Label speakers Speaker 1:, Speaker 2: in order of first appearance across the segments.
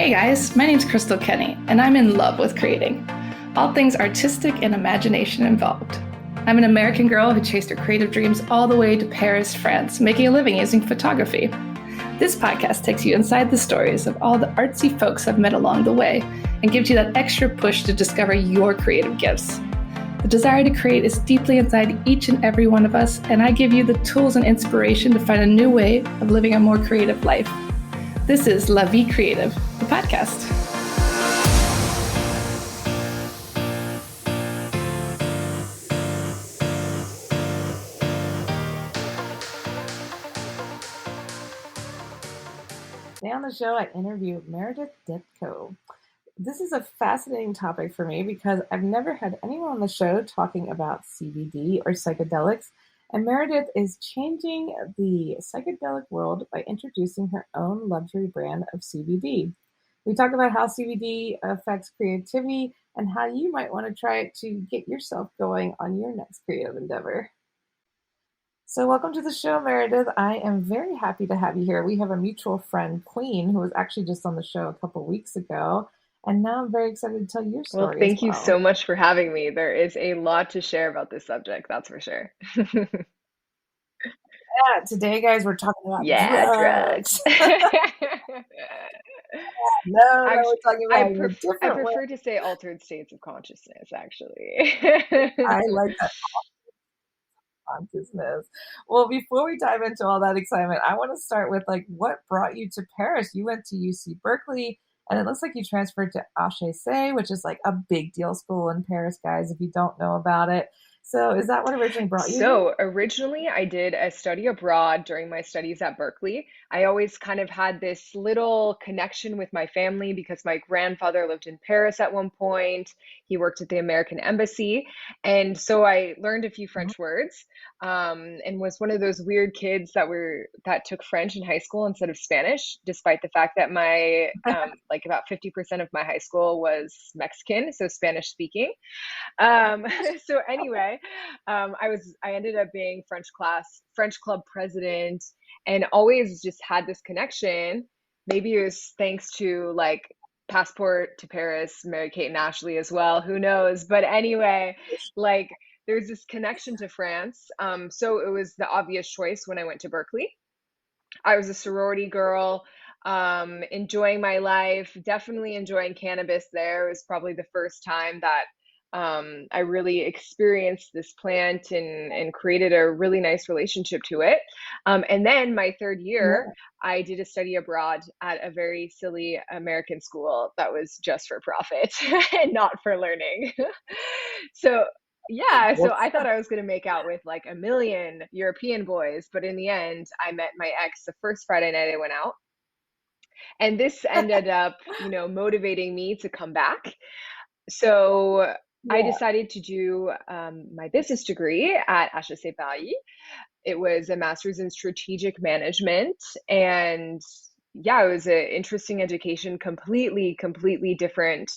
Speaker 1: Hey guys, my name's Crystal Kenny, and I'm in love with creating. All things artistic and imagination involved. I'm an American girl who chased her creative dreams all the way to Paris, France, making a living using photography. This podcast takes you inside the stories of all the artsy folks I've met along the way and gives you that extra push to discover your creative gifts. The desire to create is deeply inside each and every one of us, and I give you the tools and inspiration to find a new way of living a more creative life. This is La Vie Creative, the podcast. Today on the show, I interview Meredith Detko. This is a fascinating topic for me because I've never had anyone on the show talking about CBD or psychedelics, and Meredith is changing the psychedelic world by introducing her own luxury brand of CBD. We talk about how CBD affects creativity and how you might want to try it to get yourself going on your next creative endeavor. So welcome to the show, Meredith. I am very happy to have you here. We have a mutual friend, Queen, who was actually just on the show a couple weeks ago. And now I'm very excited to tell your story.
Speaker 2: Well, thank you so much for having me. There is a lot to share about this subject, that's for sure.
Speaker 1: Yeah, today, guys, we're talking about drugs. We're talking about
Speaker 2: I prefer to say altered states of consciousness, actually.
Speaker 1: I like that. Consciousness. Well, before we dive into all that excitement, I want to start with what brought you to Paris? You went to UC Berkeley, and it looks like you transferred to HEC, which is a big deal school in Paris, guys, if you don't know about it. So is that what originally brought you
Speaker 2: So originally I did a study abroad during my studies at Berkeley. I always kind of had this little connection with my family because my grandfather lived in Paris at one point. He worked at the American Embassy. And so I learned a few French words, and was one of those weird kids that took French in high school instead of Spanish, despite the fact that my about 50% of my high school was Mexican, so Spanish speaking. So anyway, I ended up being French club president, and always just had this connection. Maybe it was thanks to Passport to Paris, Mary Kate and Ashley as well, who knows? But anyway, there's this connection to France. So it was the obvious choice when I went to Berkeley. I was a sorority girl, enjoying my life, definitely enjoying cannabis there. It was probably the first time that I really experienced this plant and created a really nice relationship to it. And then my third year, I did a study abroad at a very silly American school that was just for profit and not for learning. So I thought I was going to make out with a million European boys, but in the end, I met my ex the first Friday night I went out. And this ended up, motivating me to come back. So I decided to do my business degree at HEC Paris. It was a master's in strategic management, and it was an interesting education, completely different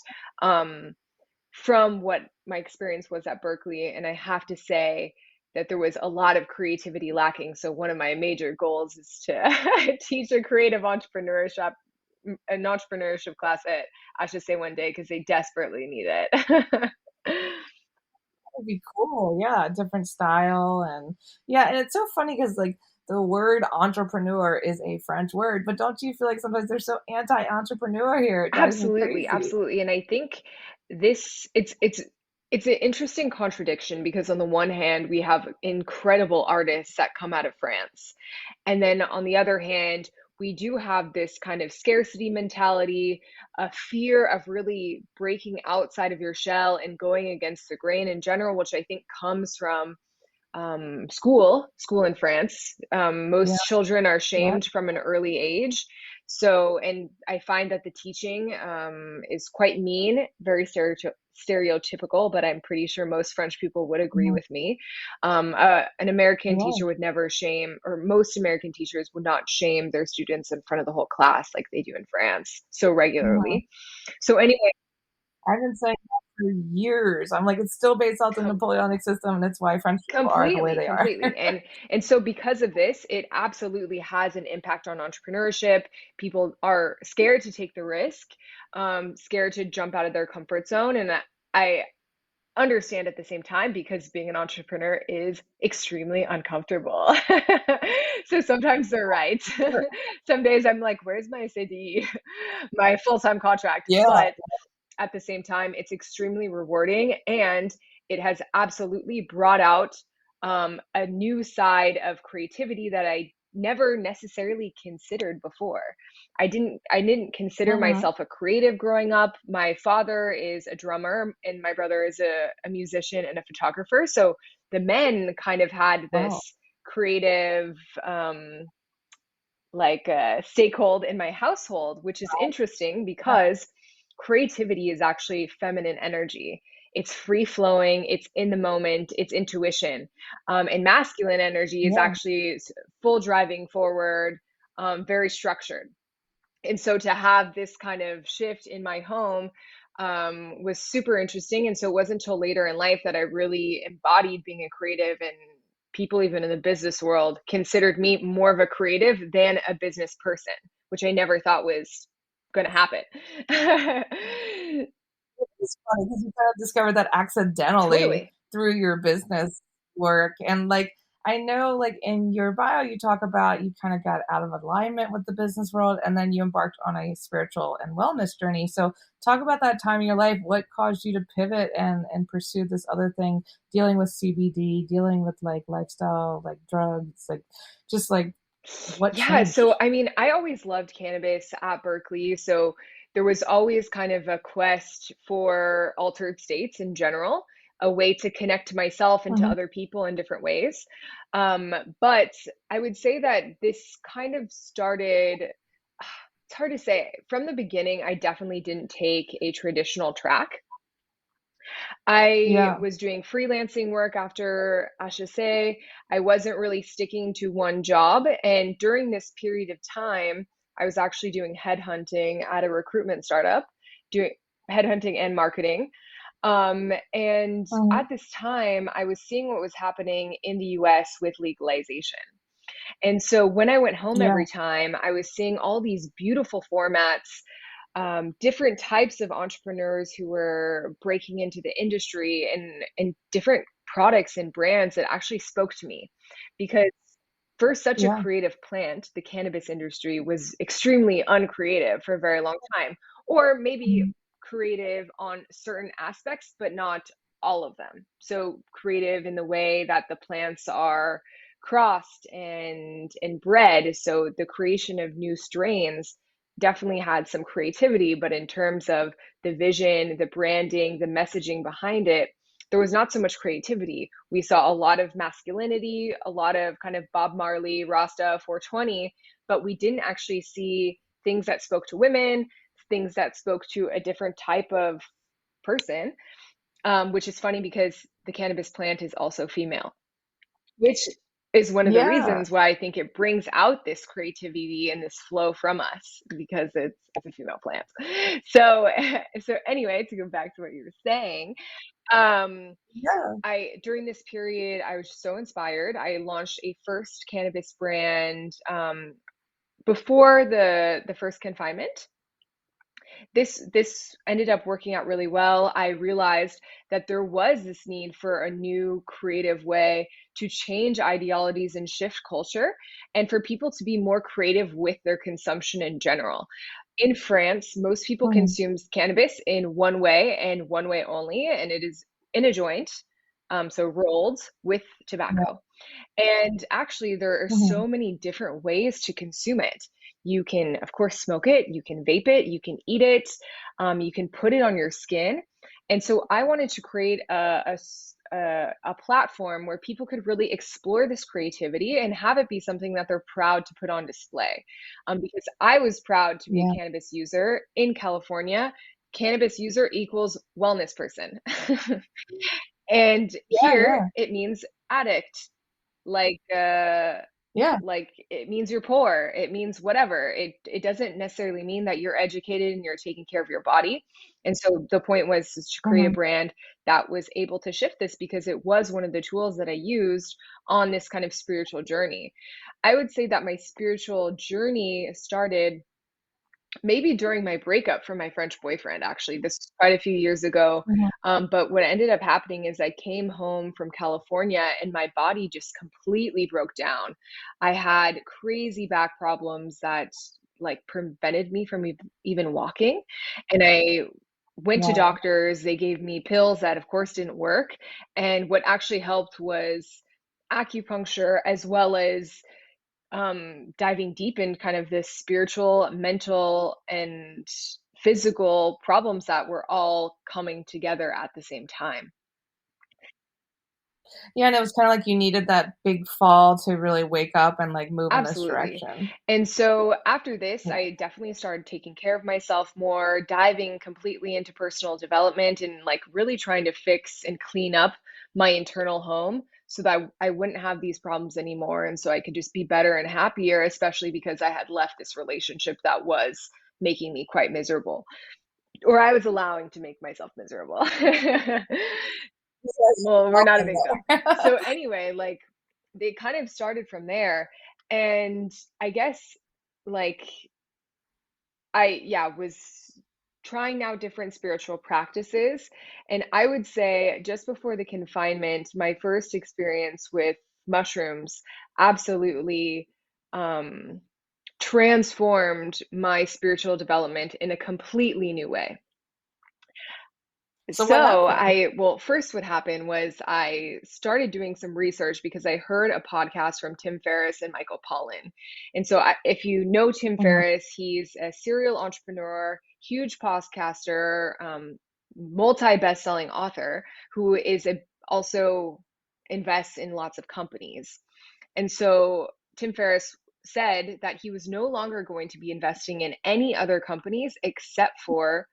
Speaker 2: from what my experience was at Berkeley. And I have to say that there was a lot of creativity lacking. So one of my major goals is to teach an entrepreneurship class at HEC one day, because they desperately need it.
Speaker 1: That would be cool. Yeah, different style. And it's so funny because the word entrepreneur is a French word, but don't you feel like sometimes they're so anti-entrepreneur here?
Speaker 2: Absolutely. And I think it's an interesting contradiction, because on the one hand, we have incredible artists that come out of France. And then on the other hand, we do have this kind of scarcity mentality, a fear of really breaking outside of your shell and going against the grain in general, which I think comes from school in France. Most children are shamed from an early age. So, and I find that the teaching is quite mean, very stereotypical, but I'm pretty sure most French people would agree with me. An American teacher would never shame, or most American teachers would not shame their students in front of the whole class like they do in France so regularly. So anyway,
Speaker 1: I've been saying for years. I'm like, it's still based off the Napoleonic system, and it's why French people are the way
Speaker 2: Completely,
Speaker 1: they are.
Speaker 2: completely. And so because of this, it absolutely has an impact on entrepreneurship. People are scared to take the risk, scared to jump out of their comfort zone. And I understand at the same time because being an entrepreneur is extremely uncomfortable. So sometimes they're right.
Speaker 1: Sure.
Speaker 2: Some days I'm like, where's my SAD, my full-time contract?
Speaker 1: Yeah.
Speaker 2: But at the same time, it's extremely rewarding and it has absolutely brought out a new side of creativity that I never necessarily considered before. I didn't consider
Speaker 1: Mhm.
Speaker 2: myself a creative growing up. My father is a drummer and my brother is a musician and a photographer. So the men kind of had
Speaker 1: Wow.
Speaker 2: this creative stakehold in my household, which is interesting
Speaker 1: Yeah.
Speaker 2: because creativity is actually feminine energy. It's free flowing, it's in the moment, it's intuition. And masculine energy is
Speaker 1: Yeah.
Speaker 2: actually full driving forward, very structured. And so to have this kind of shift in my home was super interesting. And so it wasn't until later in life that I really embodied being a creative, and people, even in the business world, considered me more of a creative than a business person, which I never thought was going to happen.
Speaker 1: It's funny because you kind of discovered that accidentally
Speaker 2: Totally.
Speaker 1: through your business work. And like, I know, like in your bio, you talk about you kind of got out of alignment with the business world and then you embarked on a spiritual and wellness journey. So, talk about that time in your life. What caused you to pivot and pursue this other thing, dealing with CBD, dealing with like lifestyle, like drugs, like just like what
Speaker 2: Yeah,
Speaker 1: changed?
Speaker 2: so I mean, I always loved cannabis at Berkeley, so there was always kind of a quest for altered states in general, a way to connect to myself and to
Speaker 1: Mhm.
Speaker 2: other people in different ways. But I would say that this kind of started, it's hard to say. From the beginning, I definitely didn't take a traditional track. I
Speaker 1: Yeah.
Speaker 2: was doing freelancing work after HSA. I wasn't really sticking to one job. And during this period of time, I was actually doing headhunting at a recruitment startup, doing headhunting and marketing. And
Speaker 1: Mhm.
Speaker 2: at this time, I was seeing what was happening in the US with legalization. And so when I went home
Speaker 1: Yeah.
Speaker 2: every time, I was seeing all these beautiful formats, different types of entrepreneurs who were breaking into the industry, and different products and brands that actually spoke to me. Because for such a
Speaker 1: Yeah.
Speaker 2: creative plant, the cannabis industry was extremely uncreative for a very long time, or maybe
Speaker 1: Mhm.
Speaker 2: creative on certain aspects, but not all of them. So creative in the way that the plants are crossed and bred. So the creation of new strains definitely had some creativity, but in terms of the vision, the branding, the messaging behind it, there was not so much creativity. We saw a lot of masculinity, a lot of kind of Bob Marley, Rasta 420, but we didn't actually see things that spoke to women, things that spoke to a different type of person, which is funny because the cannabis plant is also female, which is one of the
Speaker 1: Yeah.
Speaker 2: reasons why I think it brings out this creativity and this flow from us, because it's a female plant. So so anyway, to go back to what you were saying, um,
Speaker 1: Yeah.
Speaker 2: I during this period I was so inspired. I launched a first cannabis brand before the first confinement. This ended up working out really well. I realized that there was this need for a new creative way to change ideologies and shift culture, and for people to be more creative with their consumption in general. In France, most people
Speaker 1: Mhm.
Speaker 2: consume cannabis in one way and one way only, and it is in a joint, so rolled with
Speaker 1: Yeah.
Speaker 2: tobacco. And actually, there are
Speaker 1: Mhm.
Speaker 2: so many different ways to consume it. You can, of course, smoke it, you can vape it, you can eat it, you can put it on your skin. And so I wanted to create a platform where people could really explore this creativity and have it be something that they're proud to put on display. Because I was proud to be
Speaker 1: Yeah.
Speaker 2: a cannabis user in California. Cannabis user equals wellness person. And
Speaker 1: Yeah.
Speaker 2: here
Speaker 1: Yeah.
Speaker 2: it means addict, like
Speaker 1: Yeah.
Speaker 2: Like, it means you're poor, it means whatever. It doesn't necessarily mean that you're educated and you're taking care of your body. And so the point was to create a
Speaker 1: Mhm.
Speaker 2: brand that was able to shift this, because it was one of the tools that I used on this kind of spiritual journey. I would say that my spiritual journey started maybe during my breakup from my French boyfriend, actually. This was quite a few years ago.
Speaker 1: Mhm.
Speaker 2: But what ended up happening is I came home from California and my body just completely broke down. I had crazy back problems that like prevented me from even walking. And I went to
Speaker 1: Wow.
Speaker 2: doctors. They gave me pills that, of course, didn't work. And what actually helped was acupuncture, as well as diving deep in kind of this spiritual, mental, and physical problems that were all coming together at the same time.
Speaker 1: Yeah, and it was kinda like you needed that big fall to really wake up and, like, move in this
Speaker 2: Absolutely.
Speaker 1: direction.
Speaker 2: And so after this,
Speaker 1: Yeah.
Speaker 2: I definitely started taking care of myself more, diving completely into personal development and like really trying to fix and clean up my internal home so that I wouldn't have these problems anymore. And so I could just be better and happier, especially because I had left this relationship that was making me quite miserable, or I was allowing to make myself miserable.
Speaker 1: Yes,
Speaker 2: Well, we're
Speaker 1: all
Speaker 2: not a
Speaker 1: in
Speaker 2: victim.
Speaker 1: there.
Speaker 2: So anyway, like they kind of started from there. And I guess like I, yeah, was trying out different spiritual practices. And I would say just before the confinement, my first experience with mushrooms absolutely um, transformed my spiritual development in a completely new way.
Speaker 1: So what
Speaker 2: So
Speaker 1: happened?
Speaker 2: well, first what happened was I started doing some research because I heard a podcast from Tim Ferriss and Michael Pollan. And so if you know Tim
Speaker 1: Mhm.
Speaker 2: Ferriss, he's a serial entrepreneur, huge podcaster, multi best-selling author who also invests in lots of companies. And so Tim Ferriss said that he was no longer going to be investing in any other companies except for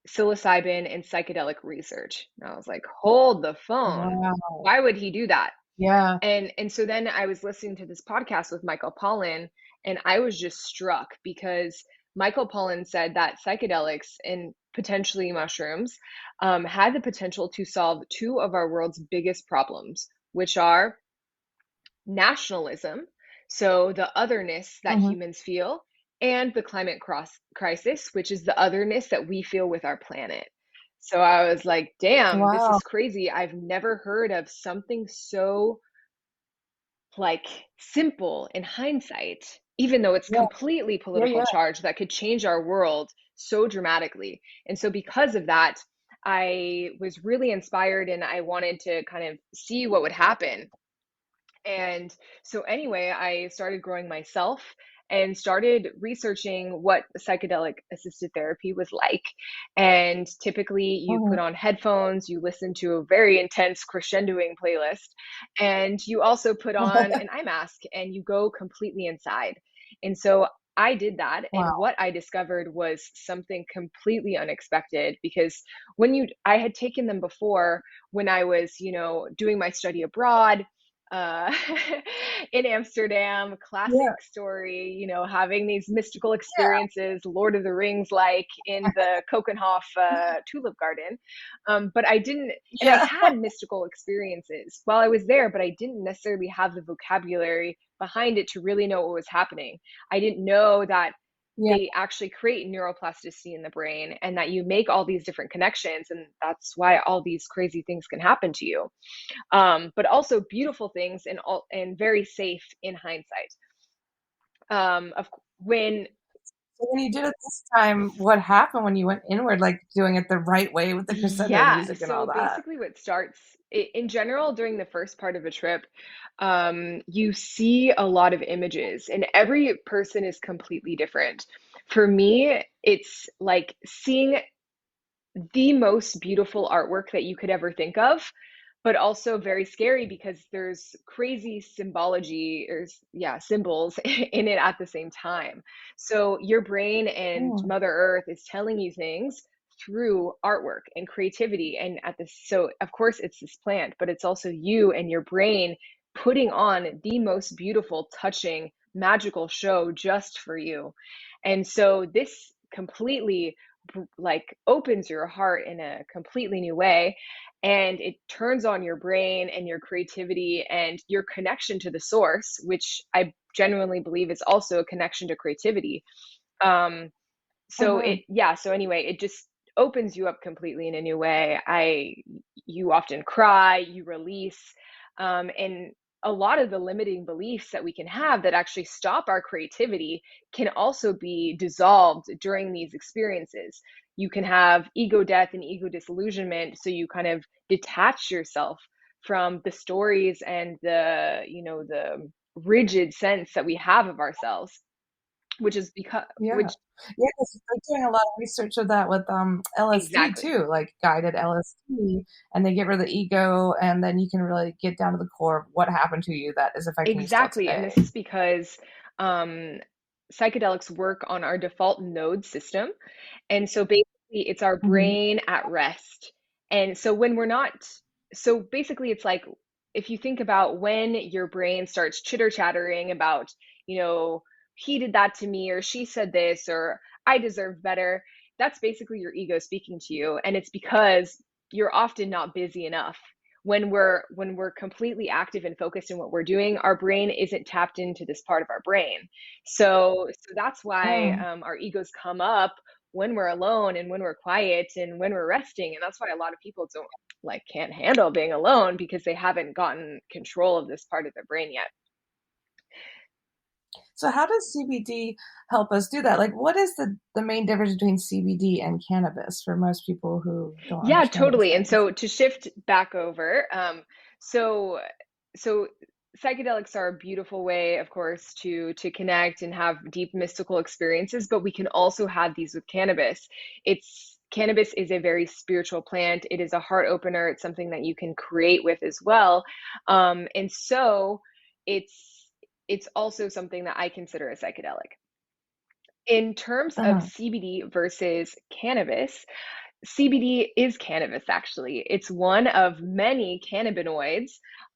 Speaker 2: psilocybin and psychedelic research. And I was like, hold the phone.
Speaker 1: Wow.
Speaker 2: Why would he do that?
Speaker 1: Yeah.
Speaker 2: And so then I was listening to this podcast with Michael Pollan, and I was just struck because Michael Pollan said that psychedelics and potentially mushrooms had the potential to solve two of our world's biggest problems, which are nationalism, so the otherness that
Speaker 1: Mhm.
Speaker 2: humans feel, and the crisis, which is the otherness that we feel with our planet. So I was like, damn, this
Speaker 1: Wow.
Speaker 2: is crazy. I've never heard of something so like simple in hindsight, even though it's
Speaker 1: Yeah.
Speaker 2: completely
Speaker 1: Yeah,
Speaker 2: political
Speaker 1: yeah.
Speaker 2: charge that could change our world so dramatically. And so because of that, I was really inspired and I wanted to kind of see what would happen. And so, anyway, I started growing myself and started researching what psychedelic assisted therapy was like. And typically, you put
Speaker 1: Mhm.
Speaker 2: on headphones, you listen to a very intense crescendoing playlist, and you also put on an eye mask and you go completely inside. And so, I did that. And
Speaker 1: Wow.
Speaker 2: what I discovered was something completely unexpected because I had taken them before when I was, doing my study abroad uh, in Amsterdam,
Speaker 1: Yeah.
Speaker 2: classic story, having these mystical
Speaker 1: Yeah.
Speaker 2: experiences, Lord of the Rings like in the Kokenhof tulip garden. But I didn't, and I
Speaker 1: Yeah.
Speaker 2: had mystical experiences while I was there, but I didn't necessarily have the vocabulary behind it to really know what was happening. I didn't know that
Speaker 1: Yeah.
Speaker 2: they actually create neuroplasticity in the brain and that you make all these different connections, and that's why all these crazy things can happen to you, but also beautiful things and very safe in hindsight. Of when
Speaker 1: So when you did it this time, what happened when you went inward, like, doing it the right way with the crescendo
Speaker 2: Yeah,
Speaker 1: music and
Speaker 2: so
Speaker 1: all that?
Speaker 2: basically, what starts in general during the first part of a trip, you see a lot of images, and every person is completely different. For me, it's like seeing the most beautiful artwork that you could ever think of, but also very scary because there's crazy symbology or yeah, symbols in it at the same time. So your brain and
Speaker 1: Mm.
Speaker 2: Mother Earth is telling you things through artwork and creativity, and so of course it's this plant, but it's also you and your brain putting on the most beautiful, touching, magical show just for you. And so this completely like opens your heart in a completely new way, and it turns on your brain and your creativity and your connection to the source, which I genuinely believe is also a connection to creativity. Um, so
Speaker 1: Mm-hmm.
Speaker 2: it yeah so anyway, it just opens you up completely in a new way. You often cry, you release, and a lot of the limiting beliefs that we can have that actually stop our creativity can also be dissolved during these experiences. You can have ego death and ego disillusionment, so you kind of detach yourself from the stories and the rigid sense that we have of ourselves, which is because
Speaker 1: Yeah.
Speaker 2: which
Speaker 1: Yeah, 'cause they're doing a lot of research of that with, LSD
Speaker 2: exactly.
Speaker 1: too, like guided LSD, and they get rid of the ego, and then you can really get down to the core of what happened to you that is affecting you still
Speaker 2: Exactly. And
Speaker 1: today.
Speaker 2: this is because um, psychedelics work on our default node system. And so basically, it's our
Speaker 1: Mhm.
Speaker 2: brain at rest. And so when we're not, so basically, it's like if you think about when your brain starts chitter chattering about, you know, he did that to me, or she said this, or I deserve better, that's basically your ego speaking to you. And it's because you're often not busy enough. When we're completely active and focused in what we're doing, our brain isn't tapped into this part of our brain. So that's why
Speaker 1: Mm.
Speaker 2: our egos come up when we're alone and when we're quiet and when we're resting. And that's why a lot of people don't like can't handle being alone, because they haven't gotten control of this part of their brain yet.
Speaker 1: So how does CBD help us do that? Like, what is the main difference between CBD and cannabis for most people who don't
Speaker 2: Yeah,
Speaker 1: understand those
Speaker 2: totally. And
Speaker 1: things?
Speaker 2: so to shift back over, so so psychedelics are a beautiful way, of course, to connect and have deep mystical experiences, but we can also have these with cannabis. It's Cannabis is a very spiritual plant. It is a heart opener. It's something that you can create with as well. And so it's it's also something that I consider a psychedelic. In terms of
Speaker 1: Uh-huh.
Speaker 2: CBD versus cannabis, CBD is cannabis, actually. It's one of many cannabinoids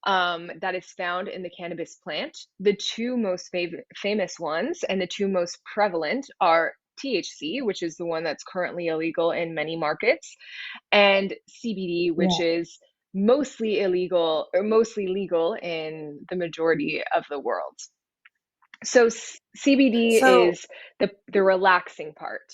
Speaker 2: that is found in the cannabis plant. The two most famous ones and the two most prevalent are THC, which is the one that's currently illegal in many markets, and CBD, which
Speaker 1: Yeah.
Speaker 2: is mostly illegal or mostly legal in the majority of the world. So CBD
Speaker 1: So
Speaker 2: is the relaxing part.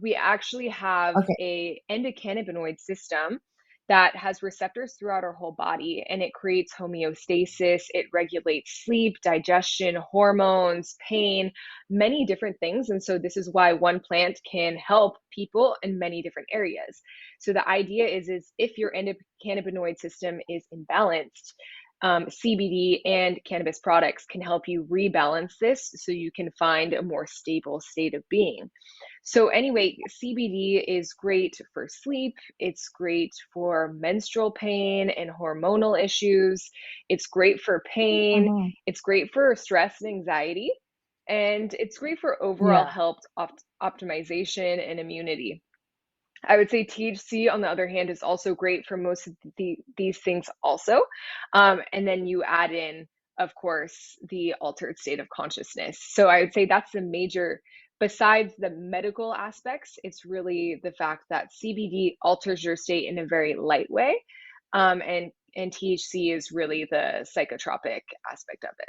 Speaker 2: We actually have
Speaker 1: okay.
Speaker 2: a endocannabinoid system that has receptors throughout our whole body, and it creates homeostasis. It regulates sleep, digestion, hormones, pain, many different things. And so this is why one plant can help people in many different areas. So the idea is if your endocannabinoid system is imbalanced, CBD and cannabis products can help you rebalance this so you can find a more stable state of being. So, anyway, CBD is great for sleep. It's great for menstrual pain and hormonal issues. It's great for pain.
Speaker 1: Mhm.
Speaker 2: It's great for stress and anxiety. And it's great for overall
Speaker 1: Yeah.
Speaker 2: health optimization and immunity. I would say THC, on the other hand, is also great for most of these things also. And then you add in, of course, the altered state of consciousness. So I would say that's the major, besides the medical aspects, it's really the fact that CBD alters your state in a very light way. And THC is really the psychotropic aspect of it.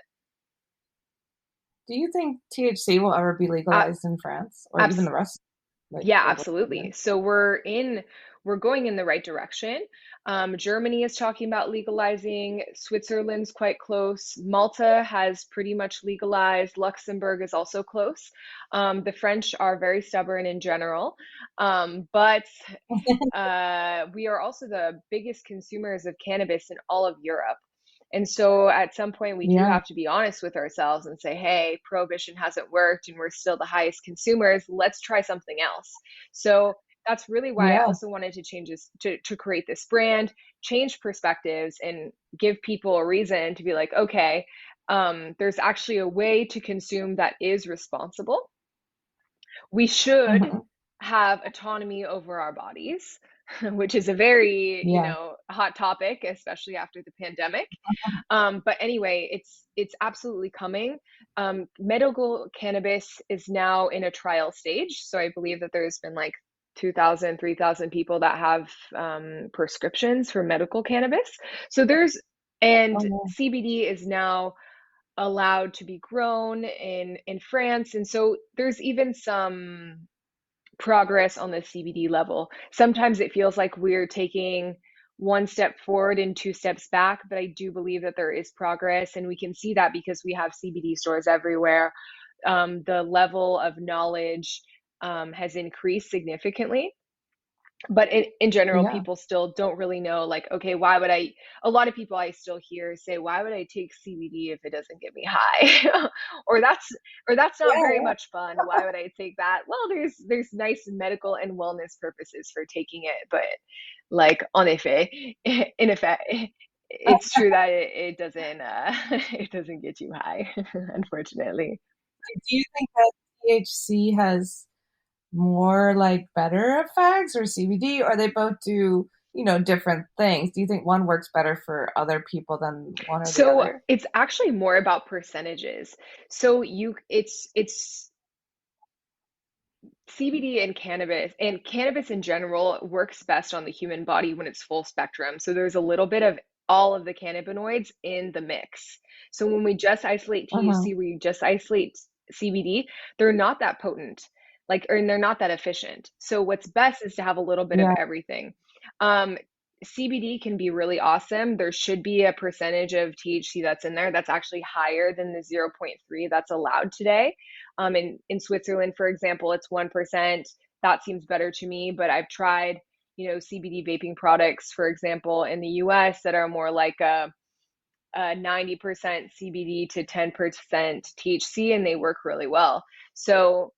Speaker 1: Do you think THC will ever be
Speaker 2: Uh,
Speaker 1: legalized in France or even
Speaker 2: abs-
Speaker 1: the rest, like,
Speaker 2: Yeah,
Speaker 1: globally
Speaker 2: absolutely.
Speaker 1: even?
Speaker 2: So we're going in the right direction. Germany is talking about legalizing. Switzerland's quite close. Malta has pretty much legalized. Luxembourg is also close. The French are very stubborn in general, but we are also the biggest consumers of cannabis in all of Europe. And so at some point, we do
Speaker 1: Yeah.
Speaker 2: have to be honest with ourselves and say, hey, prohibition hasn't worked and we're still the highest consumers. Let's try something else. So that's really why I
Speaker 1: Yeah.
Speaker 2: also wanted to change this, to create this brand, change perspectives, and give people a reason to be like, okay, there's actually a way to consume that is responsible. We should
Speaker 1: Mhm.
Speaker 2: have autonomy over our bodies. which is a very,
Speaker 1: Yeah.
Speaker 2: hot topic, especially after the pandemic. But anyway, it's absolutely coming. Medical cannabis is now in a trial stage, so I believe that there's been like 2,000, 3,000 people that have prescriptions for medical cannabis. So and
Speaker 1: Oh,
Speaker 2: CBD is now allowed to be grown in France, and so there's even some progress on the CBD level. Sometimes it feels like we're taking one step forward and two steps back, but I do believe that there is progress, and we can see that because we have CBD stores everywhere. The level of knowledge has increased significantly, but in general,
Speaker 1: yeah.
Speaker 2: people still don't really know, like, okay, why would I? A lot of people I still hear say, why would I take CBD if it doesn't get me high? or that's or that's not very
Speaker 1: Yeah,
Speaker 2: much fun. Why would I take that? Well, there's nice medical and wellness purposes for taking it, but like en effet, in effect,
Speaker 1: yeah.
Speaker 2: it's true that it doesn't it doesn't get you high, unfortunately.
Speaker 1: Do you think that THC has more like better effects or CBD, or they both do, different things? Do you think one works better for other people than one or the
Speaker 2: So
Speaker 1: other?
Speaker 2: it's actually more about percentages. So it's CBD and cannabis in general works best on the human body when it's full spectrum. So there's a little bit of all of the cannabinoids in the mix. So when we just isolate
Speaker 1: Uh-huh.
Speaker 2: THC, we just isolate CBD, they're not that potent, and they're not that efficient. So what's best is to have a little bit of
Speaker 1: Yeah.
Speaker 2: everything. Um, CBD can be really awesome. There should be a percentage of THC that's in there that's actually higher than the zero point 0.3 that's allowed today. In Switzerland, for example, it's 1%. That seems better to me, but I've tried, CBD vaping products, for example, in the US that are more like a 90% CBD to 10% THC, and they work really well. So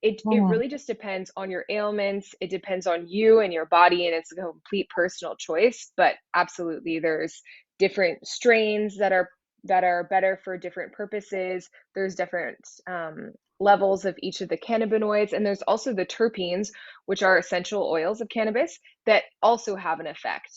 Speaker 2: it
Speaker 1: Mhm.
Speaker 2: really just depends on your ailments. It depends on you and your body, and it's a complete personal choice. But absolutely, there's different strains that are better for different purposes. There's different levels of each of the cannabinoids, and there's also the terpenes, which are essential oils of cannabis that also have an effect.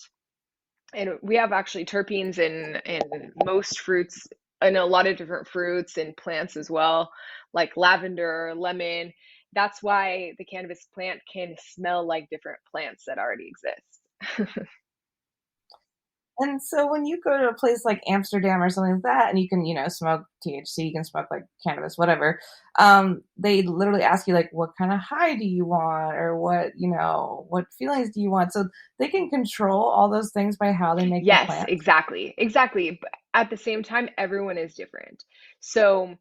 Speaker 2: And we have actually terpenes in most fruits, in a lot of different fruits and plants as well, like lavender, lemon. That's why the cannabis plant can smell like different plants that already exist.
Speaker 1: And so when you go to a place like Amsterdam or something like that, and you can, smoke THC, you can smoke like cannabis, whatever. They literally ask you like, what kind of high do you want, or what feelings do you want? So they can control all those things by how they make the
Speaker 2: Yes,
Speaker 1: plants.
Speaker 2: exactly. Exactly. But at the same time, everyone is different. So,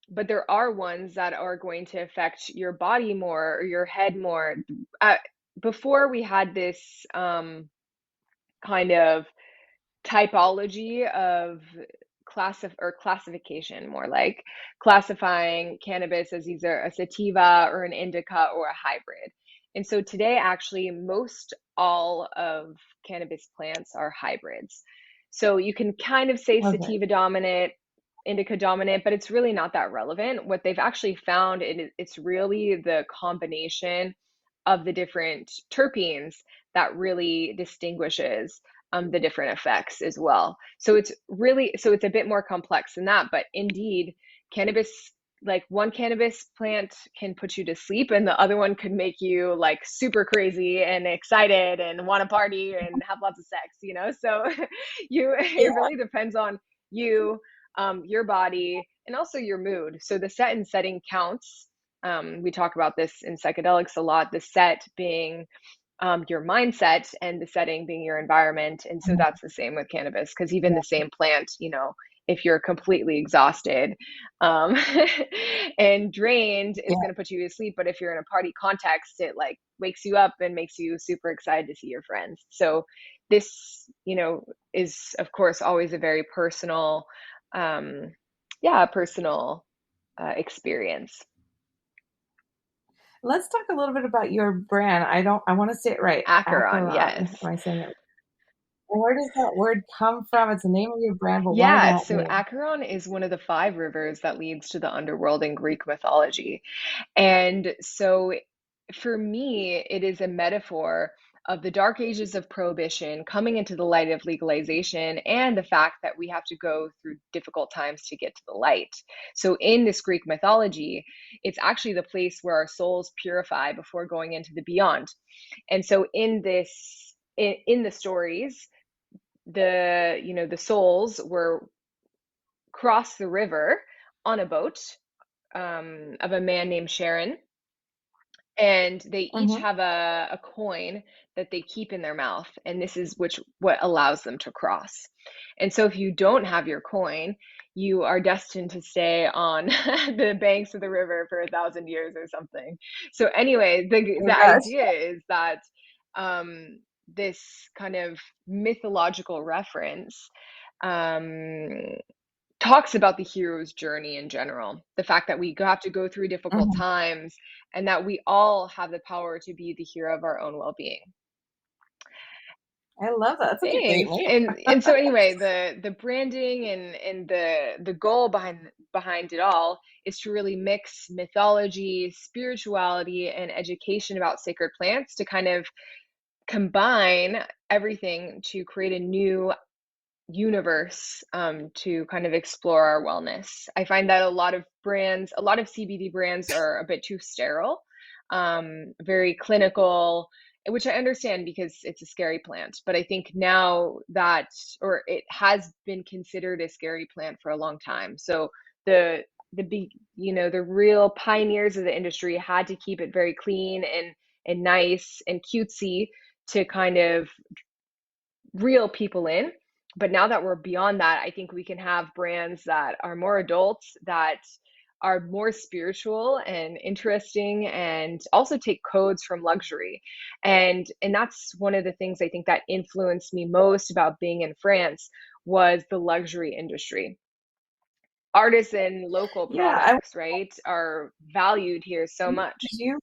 Speaker 2: but there are ones that are going to affect your body more or your head more. Uh, Before we had this kind of typology of classification, more like classifying cannabis as either a sativa or an indica or a hybrid. And so today, actually, most all of cannabis plants are hybrids. So you can kind of say
Speaker 1: Okay.
Speaker 2: sativa dominant, indica dominant, but it's really not that relevant. What they've actually found, it's really the combination of the different terpenes that really distinguishes the different effects as well. So it's a bit more complex than that, but indeed, cannabis, like one cannabis plant can put you to sleep, and the other one could make you like super crazy and excited and want to party and have lots of sex. So it
Speaker 1: Yeah.
Speaker 2: really depends on you, your body, and also your mood. So the set and setting counts. We talk about this in psychedelics a lot, the set being your mindset and the setting being your environment. And so that's the same with cannabis, because even the same plant, if you're completely exhausted um, and drained,
Speaker 1: Yeah.
Speaker 2: it's going to put you to sleep. But if you're in a party context, it like wakes you up and makes you super excited to see your friends. So this, is of course always a very personal, um, yeah, personal experience.
Speaker 1: Let's talk a little bit about your brand. I want to say it right.
Speaker 2: Acheron,
Speaker 1: Acheron.
Speaker 2: yes.
Speaker 1: Am I saying it? And where does that word come from? It's the name of your brand, but why
Speaker 2: Yeah,
Speaker 1: that
Speaker 2: so
Speaker 1: name?
Speaker 2: Acheron is one of the five rivers that leads to the underworld in Greek mythology. And so for me, it is a metaphor of the dark ages of prohibition coming into the light of legalization, and the fact that we have to go through difficult times to get to the light. So in this Greek mythology, it's actually the place where our souls purify before going into the beyond. And so in the stories, the souls were cross the river on a boat, of a man named Sharon, and they each
Speaker 1: Mm-hmm.
Speaker 2: have a coin that they keep in their mouth, and this is what allows them to cross. And so if you don't have your coin, you are destined to stay on the banks of the river for 1,000 years or something. So anyway,
Speaker 1: Oh
Speaker 2: the
Speaker 1: gosh.
Speaker 2: idea is that, this kind of mythological reference, um, talks about the hero's journey in general, the fact that we have to go through difficult
Speaker 1: Mhm.
Speaker 2: times, and that we all have the power to be the hero of our own well-being.
Speaker 1: I love that. That's such a great
Speaker 2: Thanks.
Speaker 1: name.
Speaker 2: And so anyway, the branding and the goal behind it all is to really mix mythology, spirituality, and education about sacred plants to kind of combine everything to create a new universe, to kind of explore our wellness. I find that a lot of CBD brands are a bit too sterile, very clinical, which I understand because it's a scary plant. But I think now that, or it has been considered a scary plant for a long time. So the big, the real pioneers of the industry had to keep it very clean and nice and cutesy to kind of reel people in. But now that we're beyond that, I think we can have brands that are more adults, that are more spiritual and interesting, and also take codes from luxury. And that's one of the things I think that influenced me most about being in France, was the luxury industry. Artisan local
Speaker 1: Yeah, I
Speaker 2: products, right, are valued here so much.
Speaker 1: you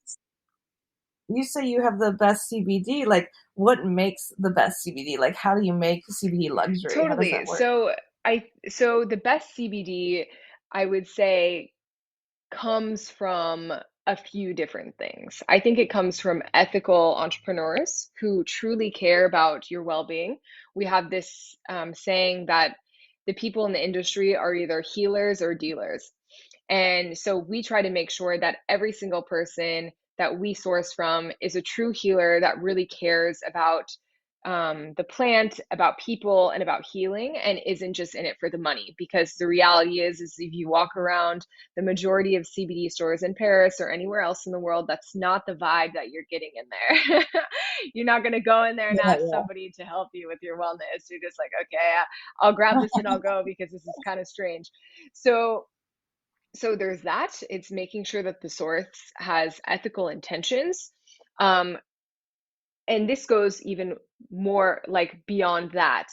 Speaker 1: you say you have the best CBD. Like, what makes the best CBD? Like, how do you make CBD luxury? How does
Speaker 2: Totally.
Speaker 1: that work?
Speaker 2: So the best CBD, I would say, comes from a few different things. I think it comes from ethical entrepreneurs who truly care about your well-being. We have this, saying that the people in the industry are either healers or dealers. And so we try to make sure that every single person that we source from is a true healer that really cares about, the plant, about people, and about healing, and isn't just in it for the money. Because the reality is if you walk around the majority of CBD stores in Paris or anywhere else in the world, that's not the vibe that you're getting in there. You're not going to go in there and
Speaker 1: Yeah,
Speaker 2: ask somebody to help you with your wellness. You're just like, okay, I'll grab this and I'll go because this is kind of strange. So there's that. It's making sure that the source has ethical intentions. Um, and this goes even more like beyond that,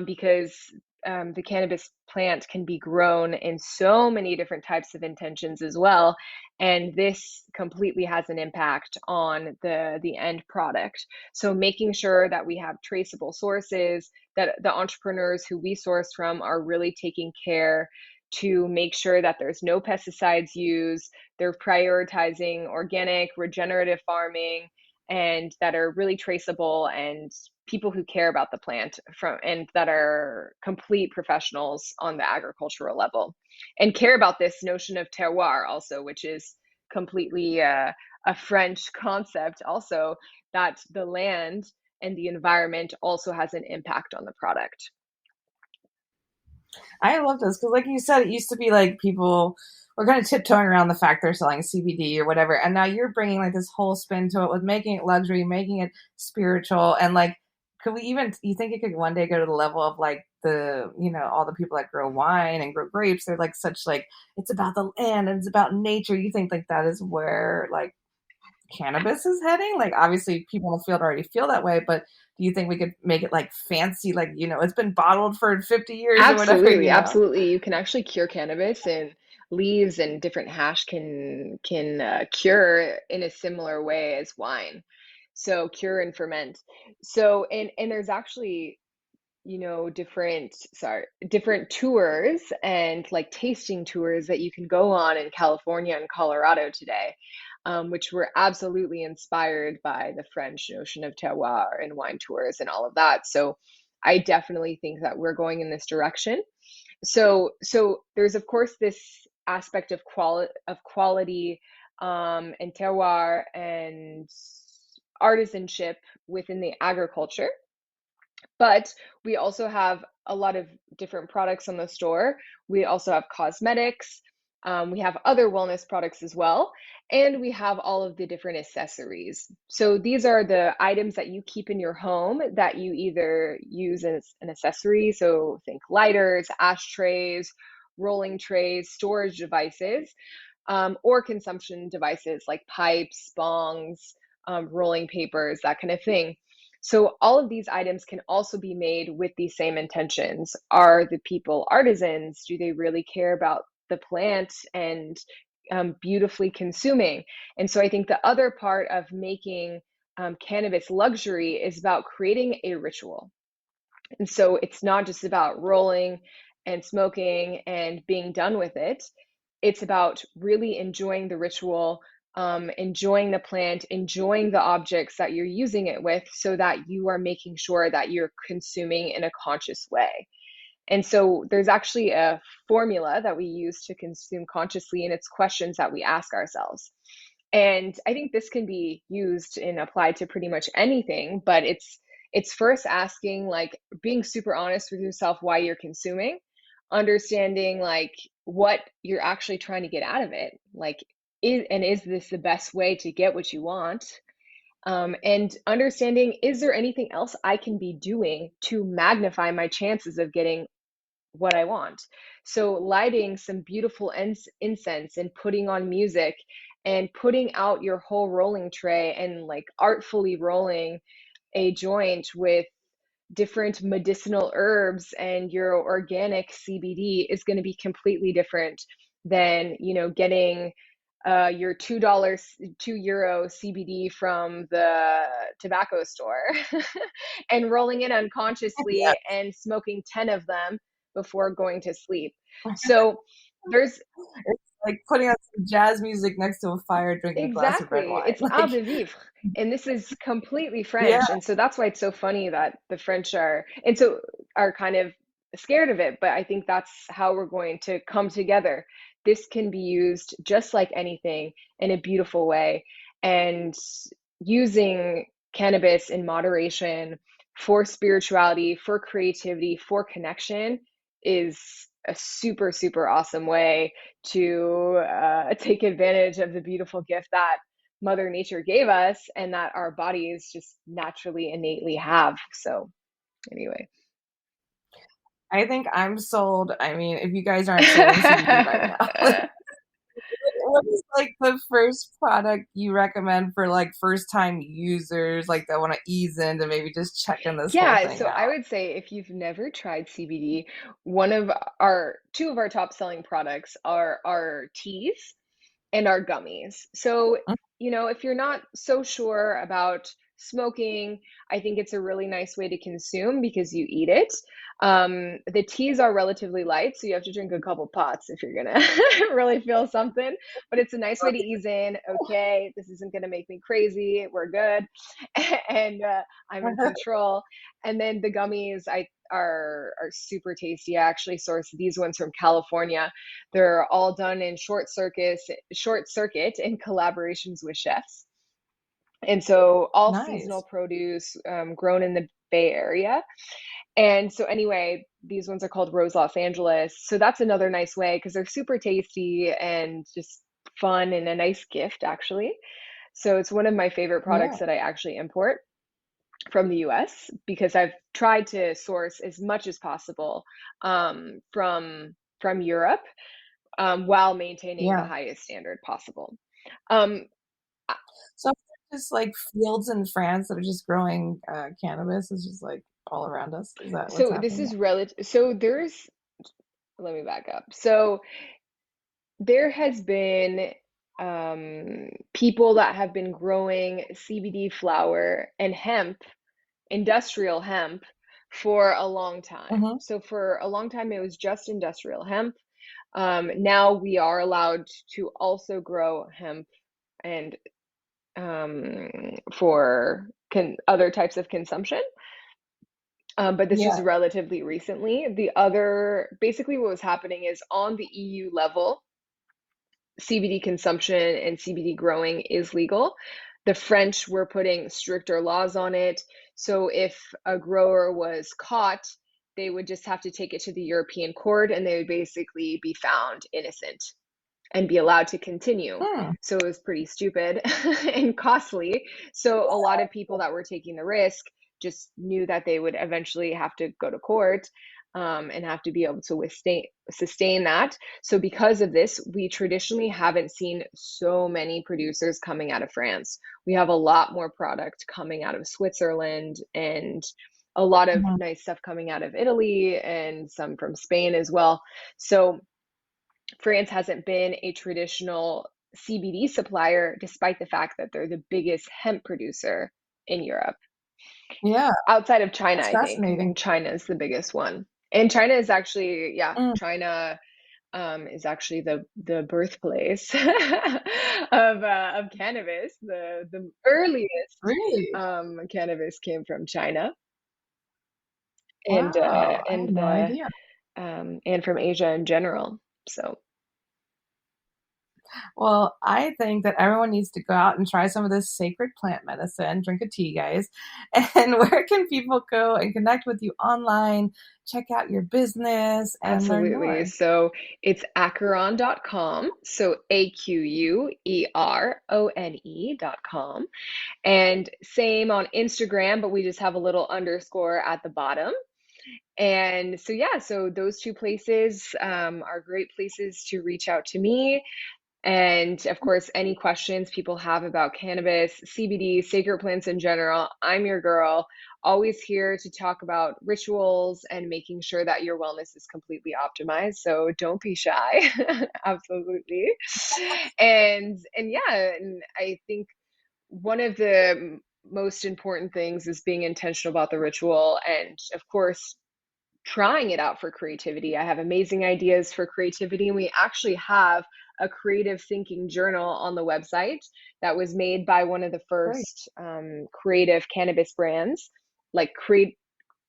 Speaker 2: because, the cannabis plant can be grown in so many different types of intentions as well, and this completely has an impact on the end product. So making sure that we have traceable sources, that the entrepreneurs who we source from are really taking care to make sure that there's no pesticides used, they're prioritizing organic regenerative farming, and that are really traceable, and people who care about the plant, and that are complete professionals on the agricultural level, and care about this notion of terroir also, which is completely, a French concept also, that the land and the environment also has an impact on the product.
Speaker 1: I love this because, like you said, it used to be like people were kind of tiptoeing around the fact they're selling CBD or whatever, and now you're bringing like this whole spin to it with making it luxury, making it spiritual, and like, could we even? You think it could one day go to the level of like all the people that grow wine and grow grapes? They're like such like it's about the land and it's about nature. You think like that is where like cannabis is heading? Like obviously people in the field already feel that way, but do you think we could make it like fancy, like, it's been bottled for 50 years or whatever,
Speaker 2: Absolutely, absolutely. You can actually cure cannabis, and leaves and different hash can cure in a similar way as wine. So cure and ferment. So and there's actually, different tours and like tasting tours that you can go on in California and Colorado today. which were absolutely inspired by the French notion of terroir and wine tours and all of that. So I definitely think that we're going in this direction. So there's of course this aspect of quality and terroir and artisanship within the agriculture, but we also have a lot of different products on the store. We also have cosmetics. We have other wellness products as well. And we have all of the different accessories. So these are the items that you keep in your home that you either use as an accessory. So think lighters, ashtrays, rolling trays, storage devices, or consumption devices like pipes, bongs, rolling papers, that kind of thing. So all of these items can also be made with these same intentions. Are the people artisans? Do they really care about the plant and beautifully consuming? And so I think the other part of making cannabis luxury is about creating a ritual. And so it's not just about rolling and smoking and being done with it. It's about really enjoying the ritual, enjoying the plant, enjoying the objects that you're using it with, so that you are making sure that you're consuming in a conscious way. And so there's actually a formula that we use to consume consciously, and it's questions that we ask ourselves. And I think this can be used and applied to pretty much anything, but it's first asking, like, being super honest with yourself why you're consuming, understanding like what you're actually trying to get out of it. Like, is this the best way to get what you want? And understanding, is there anything else I can be doing to magnify my chances of getting what I want? So lighting some beautiful incense and putting on music and putting out your whole rolling tray and like artfully rolling a joint with different medicinal herbs and your organic CBD is going to be completely different than, getting your €2 CBD from the tobacco store and rolling it
Speaker 1: Yeah.
Speaker 2: unconsciously and smoking 10 of them before going to sleep. So there's
Speaker 1: It's like putting on some jazz music next to a fire, drinking a glass of red
Speaker 2: exactly,
Speaker 1: wine.
Speaker 2: it's art
Speaker 1: Like,
Speaker 2: de vivre. And this is completely
Speaker 1: yeah,
Speaker 2: French. And so that's why it's so funny that the French are kind of scared of it. But I think that's how we're going to come together. This can be used just like anything in a beautiful way. And using cannabis in moderation for spirituality, for creativity, for connection is a super, super awesome way to take advantage of the beautiful gift that Mother Nature gave us and that our bodies just naturally, innately have. So, anyway.
Speaker 1: I think I'm sold. I mean, if you guys aren't selling CBD by now, like, what is like the first product you recommend for like first time users, like that want to ease into maybe just checking this whole
Speaker 2: Yeah,
Speaker 1: thing
Speaker 2: so I
Speaker 1: out?
Speaker 2: would say if you've never tried CBD, one of our two of our top selling products are our teas and our gummies. So, if you're not so sure about smoking, I think it's a really nice way to consume because you eat it. The teas are relatively light, so you have to drink a couple pots if you're gonna really feel something. But it's a nice way to ease in. Okay, this isn't gonna make me crazy. We're good, and I'm in control. And then the gummies, are super tasty. I actually sourced these ones from California. They're all done in short circuit in collaborations with chefs. And so all seasonal
Speaker 1: Nice.
Speaker 2: produce, grown in the Bay Area. And so anyway, these ones are called Rose Los Angeles. So that's another nice way because they're super tasty and just fun and a nice gift actually. So it's one of my favorite
Speaker 1: Yeah.
Speaker 2: products that I actually import from the US because I've tried to source as much as possible from Europe, while maintaining the
Speaker 1: Yeah.
Speaker 2: highest standard possible. Um,
Speaker 1: So just like fields in France that are just growing cannabis is just like all around us. Is that what's
Speaker 2: so this
Speaker 1: happening?
Speaker 2: is relative. So let me back up. So there has been people that have been growing CBD flower and hemp, industrial hemp, for a long time.
Speaker 1: Hmm.
Speaker 2: So for a long time, it was just industrial hemp. Now we are allowed to also grow hemp and for other types of consumption. But this is
Speaker 1: Yeah.
Speaker 2: relatively recently. Basically what was happening is on the EU level, CBD consumption and CBD growing is legal. The French were putting stricter laws on it. So if a grower was caught, they would just have to take it to the European court and they would basically be found innocent and be allowed to continue.
Speaker 1: Hmm.
Speaker 2: So it was pretty stupid and costly. So a lot of people that were taking the risk just knew that they would eventually have to go to court, and have to be able to sustain that. So because of this, we traditionally haven't seen so many producers coming out of France. We have a lot more product coming out of Switzerland, and a lot of
Speaker 1: Mhm.
Speaker 2: nice stuff coming out of Italy, and some from Spain as well. So France hasn't been a traditional CBD supplier, despite the fact that they're the biggest hemp producer in Europe.
Speaker 1: Yeah,
Speaker 2: Outside of China,
Speaker 1: that's
Speaker 2: I think. I
Speaker 1: fascinating.
Speaker 2: think China is the biggest one. And China is actually, yeah,
Speaker 1: Mm,
Speaker 2: China is actually the birthplace of cannabis. The earliest
Speaker 1: really?
Speaker 2: cannabis came from China, and
Speaker 1: Wow, I had no idea.
Speaker 2: and from Asia in general. So
Speaker 1: Well, I think that everyone needs to go out and try some of this sacred plant medicine, drink a tea, guys. And where can people go and connect with you online, check out your business, and learn
Speaker 2: absolutely.
Speaker 1: more?
Speaker 2: So it's Aquerone.com. So Aquerone.com. And same on Instagram, but we just have a little underscore at the bottom. And so, yeah, so those two places are great places to reach out to me. And of course, any questions people have about cannabis, CBD, sacred plants in general, I'm your girl. Always here to talk about rituals and making sure that your wellness is completely optimized. So don't be shy. Absolutely. And yeah, and I think one of the most important things is being intentional about the ritual, and of course trying it out for creativity. I have amazing ideas for creativity, and we actually have a creative thinking journal on the website that was made by one of the
Speaker 1: Great.
Speaker 2: first creative cannabis brands, like create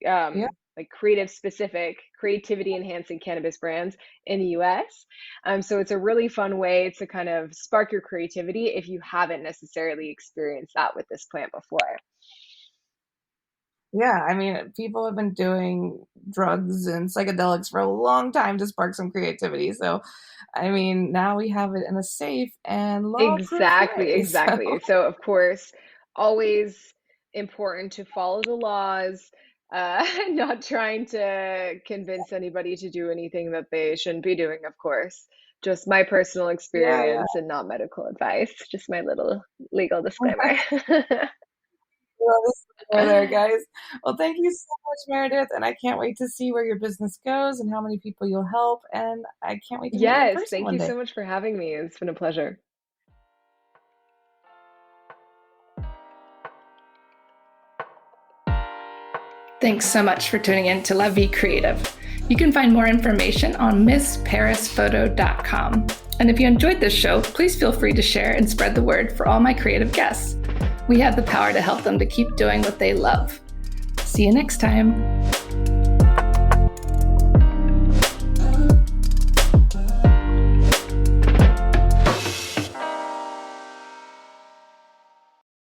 Speaker 1: Yeah.
Speaker 2: like creative specific creativity enhancing cannabis brands in the US. So it's a really fun way to kind of spark your creativity if you haven't necessarily experienced that with this plant before.
Speaker 1: Yeah, I mean, people have been doing drugs and psychedelics for a long time to spark some creativity. So, I mean, now we have it in a safe and law-proof
Speaker 2: Exactly,
Speaker 1: way. So,
Speaker 2: exactly. So, of course, always important to follow the laws, not trying to convince anybody to do anything that they shouldn't be doing, of course. Just my personal
Speaker 1: yeah, yeah.
Speaker 2: experience and not medical advice. Just my little legal disclaimer.
Speaker 1: Well, this is there, guys. Well, thank you so much, Meredith, and I can't wait to see where your business goes and how many people you'll help, and I can't wait to meet you in
Speaker 2: Yes,
Speaker 1: person
Speaker 2: thank
Speaker 1: one
Speaker 2: you
Speaker 1: day.
Speaker 2: so much for having me. It's been a pleasure.
Speaker 3: Thanks so much for tuning in to La Vie Creative. You can find more information on MissParisPhoto.com. And if you enjoyed this show, please feel free to share and spread the word for all my creative guests. We have the power to help them to keep doing what they love. See you next time.